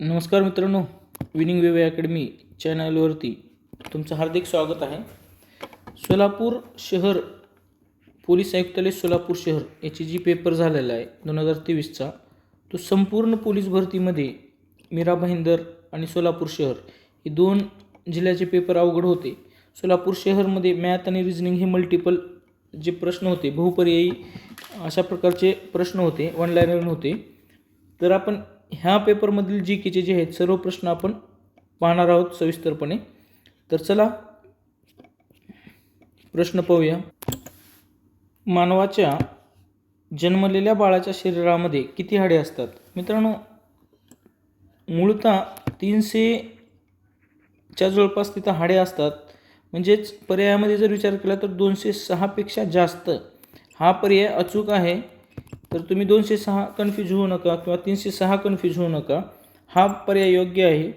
नमस्कार मित्रांनो, winning wave academy चॅनलवरती तुमचं हार्दिक स्वागत आहे. सोलापूर शहर पोलीस आयुक्तालय सोलापूर शहर याची जी पेपर झालेला आहे 2023चा, तो संपूर्ण पोलीस भरतीमध्ये मीरा भाईंदर आणि सोलापूर शहर हे दोन जिल्ह्याचे पेपर अवघड होते. सोलापूर शहरमध्ये मॅथ आणि रिझनिंग हे मल्टिपल जे प्रश्न होते, बहुपर्यायी अशा प्रकारचे प्रश्न होते, वन लायनर होते. तर आपण ह्या पेपरमधील जी केचे जे आहेत सर्व प्रश्न आपण पाहणार आहोत सविस्तरपणे. तर चला प्रश्न पाहूया. मानवाच्या जन्मलेल्या बाळाच्या शरीरामध्ये किती हाडे असतात? मित्रांनो, मूळतः 300च्या जवळपास तिथं हाडे असतात. म्हणजेच पर्यायामध्ये जर विचार केला तर 206पेक्षा जास्त हा पर्याय अचूक आहे. तर तुम्ही 206 कन्फ्यूज होऊ नका किंवा 306 कन्फ्यूज होऊ नका, हा पर्याय योग्य आहे.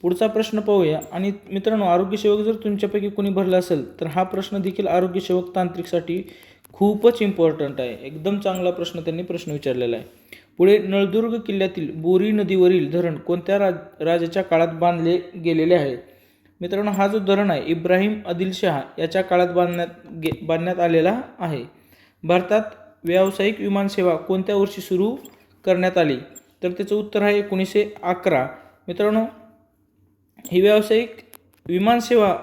पुढचा प्रश्न पाहूया. आणि मित्रांनो, आरोग्यसेवक जर तुमच्यापैकी कोणी भरला असेल तर हा प्रश्न देखील आरोग्यसेवक तांत्रिकसाठी खूपच इम्पॉर्टंट आहे. एकदम चांगला प्रश्न त्यांनी विचारलेला आहे. पुढे, नळदुर्ग किल्ल्यातील बोरी नदीवरील धरण कोणत्या राजाच्या काळात बांधले गेलेले आहे? मित्रांनो, हा जो धरण आहे इब्राहिम आदिलशाह याच्या काळात बांधण्यात आलेला आहे. भारतात व्यावसायिक विमानसेवा कोणत्या वर्षी सुरू करण्यात आली? तर त्याचं उत्तर आहे 1911. मित्रांनो, ही व्यावसायिक विमानसेवा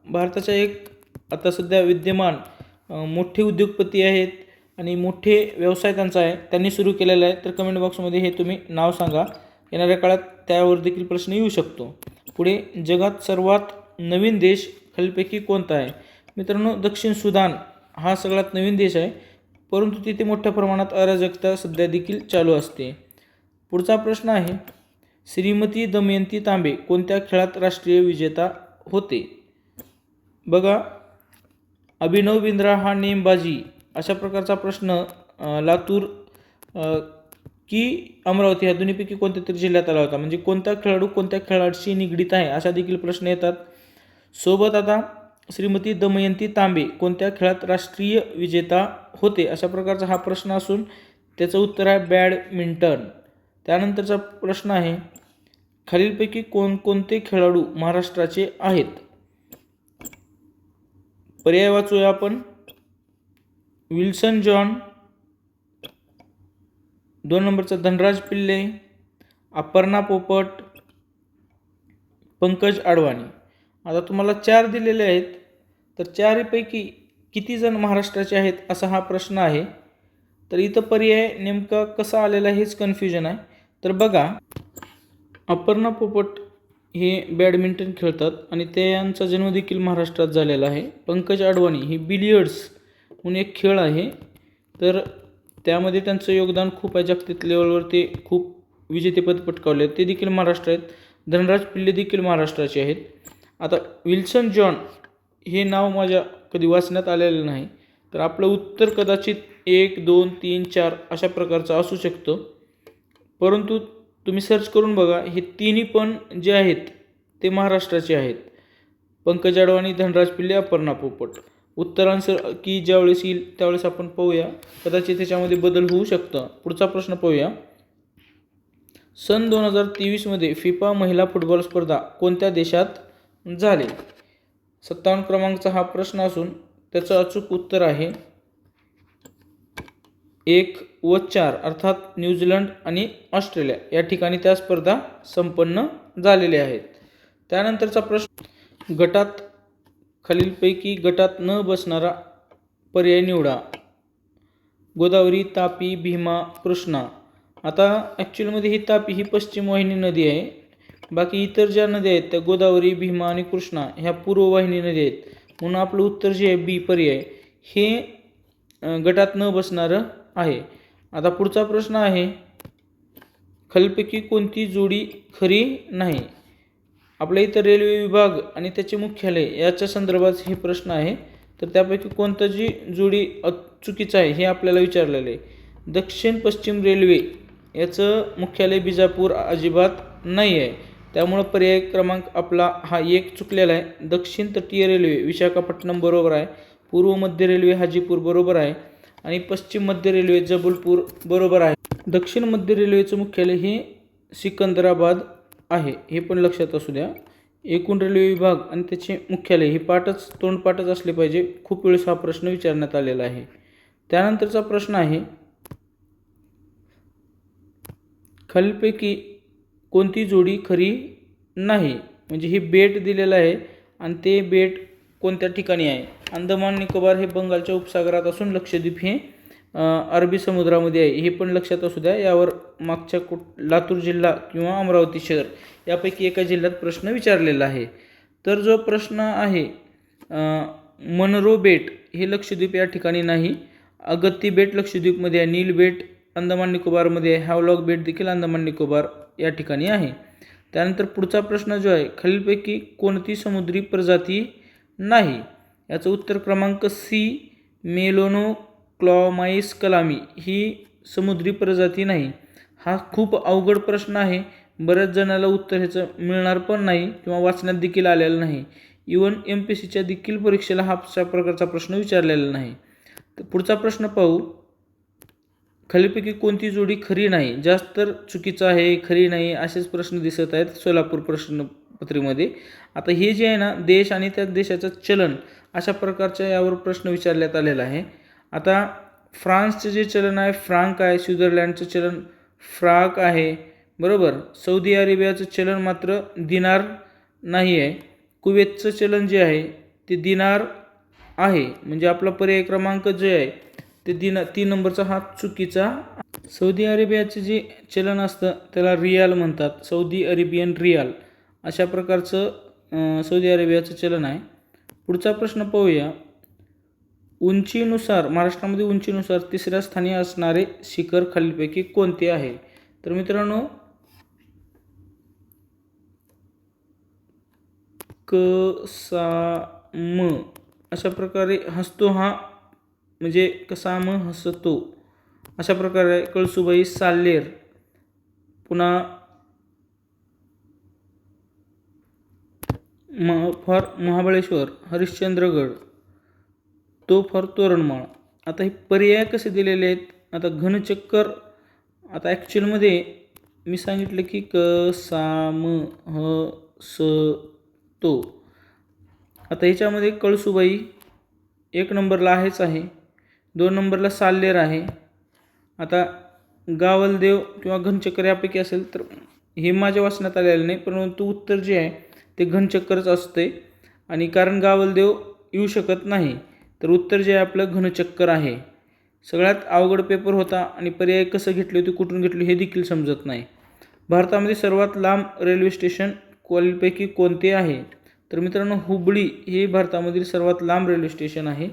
भारताच्या एक आता सध्या विद्यमान मोठे उद्योगपती आहेत आणि मोठे व्यवसाय त्यांचा आहे, त्यांनी सुरू केलेला आहे. तर कमेंट बॉक्समध्ये हे तुम्ही नाव सांगा. येणाऱ्या काळात त्यावर देखील प्रश्न येऊ शकतो. पुढे, जगात सर्वात नवीन देश खालीलपैकी कोणता आहे? मित्रांनो, दक्षिण सुदान हा सगळ्यात नवीन देश आहे, परंतु तिथे मोठ्या प्रमाणात अराजकता सध्या देखील चालू असते. पुढचा प्रश्न आहे, श्रीमती दमयंती तांबे कोणत्या खेळात राष्ट्रीय विजेता होते? बघा, अभिनव बिंद्रा हा नेमबाजी अशा प्रकारचा प्रश्न लातूर की अमरावती ह्या दोन्हीपैकी कोणत्या तरी जिल्ह्यात आला होता. म्हणजे कोणता खेळाडू कोणत्या खेळाडूशी निगडीत आहे अशा देखील प्रश्न येतात. सोबत आता श्रीमती दमयंती तांबे कोणत्या खेळात राष्ट्रीय विजेता होते अशा प्रकारचा हा प्रश्न असून त्याचं उत्तर आहे बॅडमिंटन. त्यानंतरचा प्रश्न आहे, खालीलपैकी कोणकोणते खेळाडू महाराष्ट्राचे आहेत? पर्याय वाचूया आपण. विल्सन जॉन, 2 नंबरचा धनराज पिल्ले, अपर्णा पोपट, पंकज अडवाणी. आता तुम्हाला 4 दिलेले आहेत, तर 4पैकी किती जण महाराष्ट्राचे आहेत असा हा प्रश्न आहे. तर इथं पर्याय नेमका कसा आलेला हेच कन्फ्युजन आहे. तर बघा, अपर्णा पोपट हे बॅडमिंटन खेळतात आणि त्यांचा जन्म देखील महाराष्ट्रात झालेला आहे. पंकज अडवाणी ही बिलियर्ड्स म्हणून एक खेळ आहे, तर त्यामध्ये त्यांचं योगदान खूप आहे. जागतिक लेवलवर ते खूप विजेतेपद पटकावले, ते देखील महाराष्ट्र आहेत. धनराज पिल्ले देखील महाराष्ट्राचे आहेत. आता विल्सन जॉन हे नाव माझ्या कधी वाचण्यात आलेलं नाही, तर आपलं उत्तर कदाचित 1, 2, 3, 4 अशा प्रकारचं असू शकतं. परंतु तुम्ही सर्च करून बघा, हे तिन्ही पण जे आहेत ते महाराष्ट्राचे आहेत. पंकज अडवाणी, धनराज पिल्ले, अपर्णा पोपट. उत्तरांसर की ज्यावेळेस येईल त्यावेळेस आपण पाहूया, कदाचित त्याच्यामध्ये बदल होऊ शकतं. पुढचा प्रश्न पाहूया. सन 2023मध्ये फिफा महिला फुटबॉल स्पर्धा कोणत्या देशात झाली? 57 क्रमांकाचा हा प्रश्न असून त्याचं अचूक उत्तर आहे 1 व 4 अर्थात न्यूझीलंड आणि ऑस्ट्रेलिया या ठिकाणी त्या स्पर्धा संपन्न झालेल्या आहेत. त्यानंतरचा प्रश्न, गटात खालीलपैकी गटात न बसणारा पर्याय निवडा. गोदावरी, तापी, भीमा, कृष्णा. आता ॲक्च्युअलमध्ये ही तापी ही पश्चिम वाहिनी नदी आहे. बाकी इतर ज्या नद्या आहेत त्या गोदावरी, भीमा आणि कृष्णा ह्या पूर्व वाहिनी नदी आहेत. म्हणून आपलं उत्तर जे आहे बी पर्याय हे गटात न बसणारं आहे. आता पुढचा प्रश्न आहे, खालीलपैकी कोणती जोडी खरी नाही? आपल्या इथं रेल्वे विभाग आणि त्याचे मुख्यालय याच्या संदर्भात हे प्रश्न आहे. तर त्यापैकी कोणतं जी जोडी चुकीचं आहे हे आपल्याला विचारलेलं आहे. दक्षिण पश्चिम रेल्वे याचं मुख्यालय बिजापूर अजिबात नाही आहे, त्यामुळं पर्याय क्रमांक आपला हा 1 चुकलेला आहे. दक्षिण तटीय रेल्वे विशाखापट्टणम बरोबर आहे. पूर्व मध्य रेल्वे हाजीपूर बरोबर आहे आणि पश्चिम मध्य रेल्वे जबलपूर बरोबर आहे. दक्षिण मध्य रेल्वेचं मुख्यालय हे सिकंदराबाद आहे हे पण लक्षात असू द्या. एकूण रेल्वे विभाग आणि त्याचे मुख्यालय हे तोंडपाठच असले पाहिजे. खूप वेळेस हा प्रश्न विचारण्यात आलेला आहे. त्यानंतरचा प्रश्न आहे, खालीलपैकी कोणती जोडी खरी नाही. म्हणजे हे बेट दिलेलं आहे आणि ते बेट कोणत्या ठिकाणी आहे. अंदमान निकोबार हे बंगालच्या उपसागरात असून लक्षद्वीप हे अरबी समुद्रामध्ये आहे हे पण लक्षात असू द्या. यावर मागच्या लातूर जिल्हा किंवा अमरावती शहर यापैकी एका जिल्ह्यात प्रश्न विचारलेला आहे. तर जो प्रश्न आहे मनरो बेट हे लक्षद्वीप या ठिकाणी नाही. अगत्ती बेट लक्षद्वीपमध्ये आहे. नील बेट अंदमान निकोबारमध्ये आहे. हॅवलॉक बेट देखील अंदमान निकोबार या ठिकाणी आहे. त्यानंतर पुढचा प्रश्न जो आहे, खालीलपैकी कोणती समुद्री प्रजाती नाही. याचं उत्तर क्रमांक सी, मेलोनोक्लॉमाइस कलामी ही समुद्री प्रजाती नाही. हा खूप अवघड प्रश्न आहे. बऱ्याच जणाला उत्तर ह्याचं मिळणार पण नाही किंवा वाचण्यात देखील आलेलं नाही. इवन MPSCच्या देखील परीक्षेला हा अशा प्रकारचा प्रश्न विचारलेला नाही. तर पुढचा प्रश्न पाहू, खालीलपैकी कोणती जोडी खरी नाही. जास्त तर चुकीचं आहे, खरी नाही असेच प्रश्न दिसत आहेत सोलापूर प्रश्नपत्रिकेमध्ये. आता हे जे आहे ना, देश आणि त्या देशाचं चलन अशा प्रकारच्या यावर प्रश्न विचारण्यात आलेला आहे. आता फ्रान्सचे जे चलन आहे फ्रांक आहे. स्वित्झर्लंडचं चलन फ्राक आहे, बरोबर. सौदी अरेबियाचं चलन मात्र दिनार नाही आहे. कुवेतचं चलन जे आहे ते दिनार आहे. म्हणजे आपला पर्याय क्रमांक जे आहे ते 3 नंबरचा हा चुकीचा. सौदी अरेबियाचे जे चलन असतं त्याला रियाल म्हणतात, सौदी अरेबियन रियाल अशा प्रकारचं सौदी अरेबियाचं चलन आहे. पुढचा प्रश्न पाहूया, उंचीनुसार महाराष्ट्रामध्ये उंचीनुसार 3ऱ्या स्थानी असणारे शिखर खालीलपैकी कोणते आहे. तर मित्रांनो, कसाम अशा प्रकारे हसतो हा म्हणजे कसाम हसतो अशा प्रकारे कळसुबाई, साल्हेर, पुन्हा फॉर महाबळेश्वर, हरिश्चंद्रगड, तो फॉर तोरणमाळ. आता हे पर्याय कसे दिलेले आहेत. आता घनचक्कर, आता ॲक्च्युअलमध्ये मी सांगितलं की कसाम हसतो. आता ह्याच्यामध्ये कळसुबाई 1 नंबरला आहेच आहे, 2 नंबरला साल्हेर आहे. आता गावलदेव किंवा घनचक्कर यापैकी असेल तर हे माझ्या वाचण्यात आलेलं नाही, परंतु उत्तर जे आहे ते घनचक्करच असते. आणि कारण गावलदेव येऊ शकत नाही तर उत्तर जे आहे आपलं घनचक्कर आहे. सगळ्यात अवघड पेपर होता आणि पर्याय कसं घेतले होते, कुठून घेतले हे देखील समजत नाही. भारतामध्ये सर्वात लांब रेल्वे स्टेशन खालीलपैकी कोणते आहे. तर मित्रांनो, हुबळी हे भारतामधील सर्वात लांब रेल्वे स्टेशन आहे.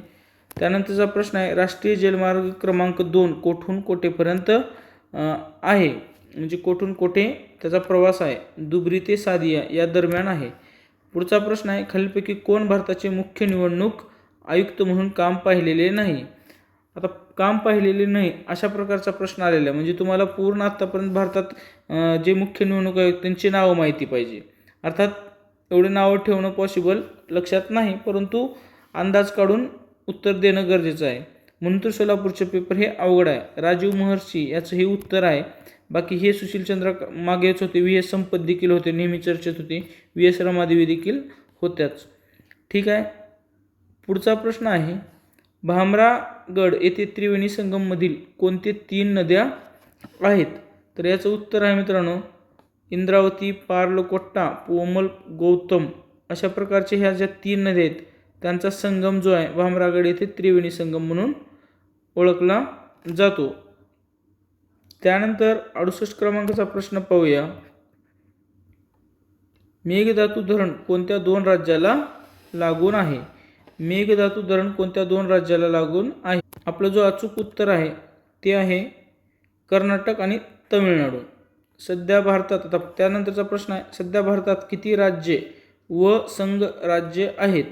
त्यानंतरचा प्रश्न आहे, राष्ट्रीय जलमार्ग क्रमांक 2 कोठून कोठेपर्यंत आहे. म्हणजे कोठून कोठे त्याचा प्रवास आहे. दुबरी ते सादिया या दरम्यान आहे. पुढचा प्रश्न आहे, खालीलपैकी कोण भारताचे मुख्य निवडणूक आयुक्त म्हणून काम पाहिलेले नाही. आता काम पाहिलेले नाही अशा प्रकारचा प्रश्न आलेला आहे. म्हणजे तुम्हाला पूर्ण आत्तापर्यंत भारतात जे मुख्य निवडणूक आयुक्त त्यांची नावं माहिती पाहिजे. अर्थात एवढे नावं ठेवणं पॉसिबल लक्षात नाही, परंतु अंदाज काढून उत्तर देणं गरजेचं आहे. म्हणून तर सोलापूरचे पेपर हे अवघड आहे. राजीव महर्षी याचं हे उत्तर आहे. बाकी हे सुशीलचंद्र मागेच होते, VS संपत देखील होते, नेहमी चर्चेत होते, VS रमादेवी देखील होत्याच. ठीक आहे. पुढचा प्रश्न आहे, भामरागड येथे त्रिवेणी संगममधील कोणते 3 नद्या आहेत. तर याचं उत्तर आहे मित्रांनो इंद्रावती, पार्लकोट्टा, पोमल, गौतम अशा प्रकारचे ह्या ज्या 3 नद्या आहेत त्यांचा संगम जो आहे भामरागड येथे त्रिवेणी संगम म्हणून ओळखला जातो. त्यानंतर 68 क्रमांकाचा प्रश्न पाहूया, मेघदातू धरण कोणत्या 2 राज्याला लागून आहे. मेघदातू धरण कोणत्या 2 राज्याला लागून आहे. आपलं जो अचूक उत्तर आहे ते आहे कर्नाटक आणि तमिळनाडू. सध्या भारतात, आता त्यानंतरचा प्रश्न आहे, सध्या भारतात किती राज्ये व संघ राज्ये आहेत.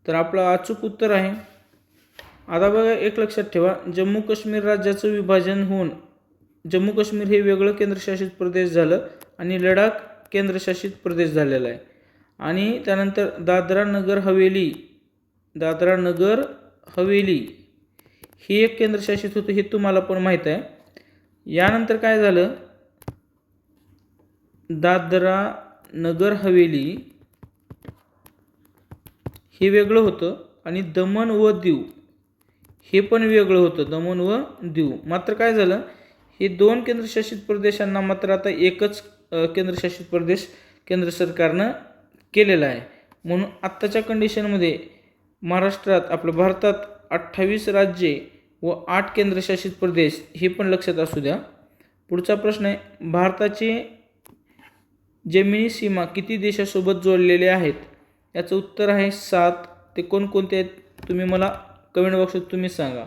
तर आपलं अचूक उत्तर आहे, आता बघा एक लक्षात ठेवा, जम्मू काश्मीर राज्याचं विभाजन होऊन जम्मू काश्मीर हे वेगळं केंद्रशासित प्रदेश झालं आणि लडाख केंद्रशासित प्रदेश झालेला आहे. आणि त्यानंतर दादरा नगर हवेली हे एक केंद्रशासित होतं, हे तुम्हाला पण माहीत आहे. यानंतर काय झालं, दादरा नगर हवेली हे वेगळं होतं आणि दमण व दीव हे पण वेगळं होतं, दमण व दीव. मात्र काय झालं, हे 2 केंद्रशासित प्रदेशांना मात्र आता एकच केंद्रशासित प्रदेश केंद्र सरकारनं केलेला आहे. म्हणून आत्ताच्या कंडिशनमध्ये महाराष्ट्रात आपल्या भारतात 28 राज्ये व 8 केंद्रशासित प्रदेश हे पण लक्षात असू द्या. पुढचा प्रश्न आहे, भारताचे जमिनी सीमा किती देशासोबत जोडलेले आहेत? याचं उत्तर आहे 7. ते कोणकोणते आहेत तुम्ही मला कमेंट बॉक्सात तुम्ही सांगा.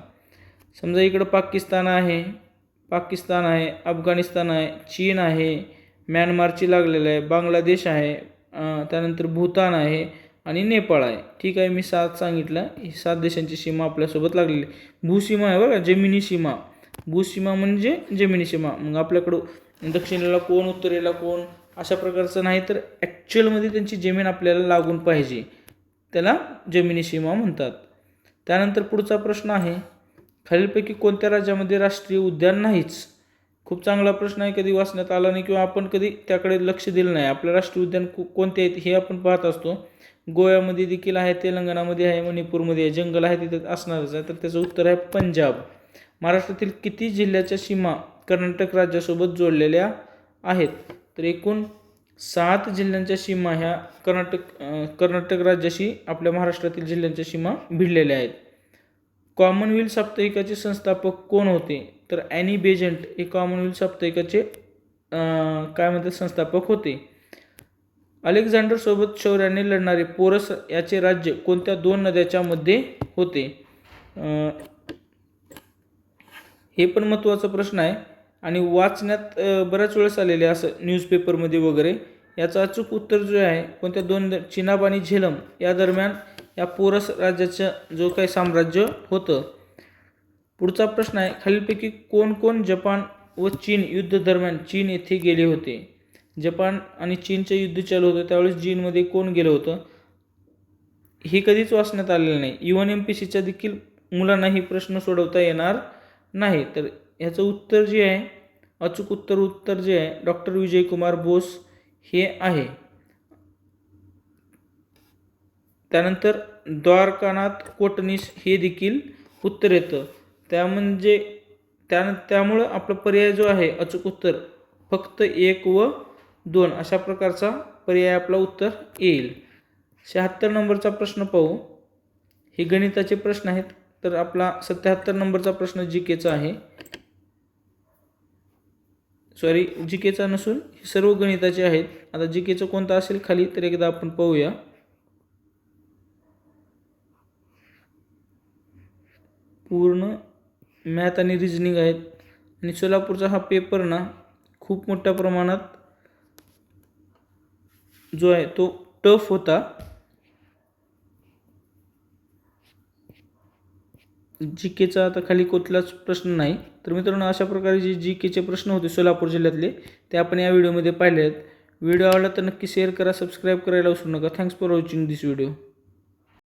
समजा इकडं पाकिस्तान आहे, अफगाणिस्तान आहे, चीन आहे, म्यानमारची लागलेलं आहे, बांगलादेश आहे, त्यानंतर भूतान आहे आणि नेपाळ आहे. ठीक आहे, मी 7 सांगितलं. ही 7 देशांची सीमा आपल्यासोबत लागलेली. भूसीमा आहे बरं, जमिनी सीमा. भूसीमा म्हणजे जमिनी सीमा. मग आपल्याकडं दक्षिणेला कोण, उत्तरेला कोण अशा प्रकारचं नाही, तर ॲक्च्युअलमध्ये त्यांची जमीन आपल्याला लागून पाहिजे, त्याला जमिनी सीमा म्हणतात. त्यानंतर पुढचा प्रश्न आहे, खालीलपैकी कोणत्या राज्यामध्ये राष्ट्रीय उद्यान नाहीच? खूप चांगला प्रश्न आहे, कधी वाचण्यात आला नाही किंवा आपण कधी त्याकडे लक्ष दिलं नाही. आपलं राष्ट्रीय उद्यान कोणते आहेत हे आपण पाहत असतो. गोव्यामध्ये देखील आहे, तेलंगणामध्ये आहे, मणिपूरमध्ये आहे, जंगल आहे तिथे असणारच आहे. तर त्याचं उत्तर आहे पंजाब. महाराष्ट्रातील किती जिल्ह्याच्या सीमा कर्नाटक राज्यासोबत जोडलेल्या आहेत? तर एकूण 7 जिल्ह्यांच्या सीमा ह्या कर्नाटक राज्याशी आपल्या महाराष्ट्रातील जिल्ह्यांच्या सीमा भिडलेल्या आहेत. कॉमनवेल्थ साप्ताहिकाचे संस्थापक कोण होते? तर ॲनी बेझंट हे कॉमनवेल्थ साप्ताहिकाचे संस्थापक होते. अलेक्झांडर सोबत शौर्याने लढणारे पोरस याचे राज्य कोणत्या 2 नद्याच्या मध्ये होते? हे पण महत्त्वाचा प्रश्न आहे आणि वाचण्यात बऱ्याच वेळेस आलेले असं न्यूजपेपरमध्ये वगैरे. याचं अचूक उत्तर जे आहे, कोणत्या 2 चिनाब आणि झेलम या दरम्यान या पोरस राज्याचं जो काही साम्राज्य होतं. पुढचा प्रश्न आहे, खालीलपैकी कोण कोण जपान व चीन युद्ध दरम्यान चीन येथे गेले होते? जपान आणि चीनचे युद्ध चालू होतं त्यावेळेस चीनमध्ये कोण गेलं होतं? हे कधीच वाचण्यात आलेलं नाही. UNMPCच्या देखील मुलांना ही प्रश्न सोडवता येणार नाही. तर ह्याचं उत्तर जे आहे, अचूक उत्तर जे आहे डॉक्टर विजयकुमार बोस हे आहे. त्यानंतर द्वारकानाथ कोटणीस हे देखील उत्तर येतं. त्यामुळं आपला पर्याय जो आहे अचूक उत्तर फक्त 1 व 2 अशा प्रकारचा पर्याय आपला उत्तर येईल. 76 नंबरचा प्रश्न पाहू. हे गणिताचे प्रश्न आहेत. तर आपला 77 नंबरचा प्रश्न GKचा आहे. GKचा नसून हे सर्व गणिताचे आहेत. आता GKचं कोणतं असेल खाली तर एकदा आपण पाहूया. पूर्ण मॅथ आणि रिजनिंग आहेत आणि सोलापूरचा हा पेपर ना खूप मोठ्या प्रमाणात जो आहे तो टफ होता. GKचा आता खाली कुठलाच प्रश्न नाही. तर मित्रांनो, अशा प्रकारे जे GKचे प्रश्न होते सोलापूर जिल्ह्यातले ते आपण या व्हिडिओमध्ये पाहिले आहेत. व्हिडिओ आवडला तर नक्की शेअर करा, सबस्क्राईब करायला विसरू नका. Thanks for watching this video.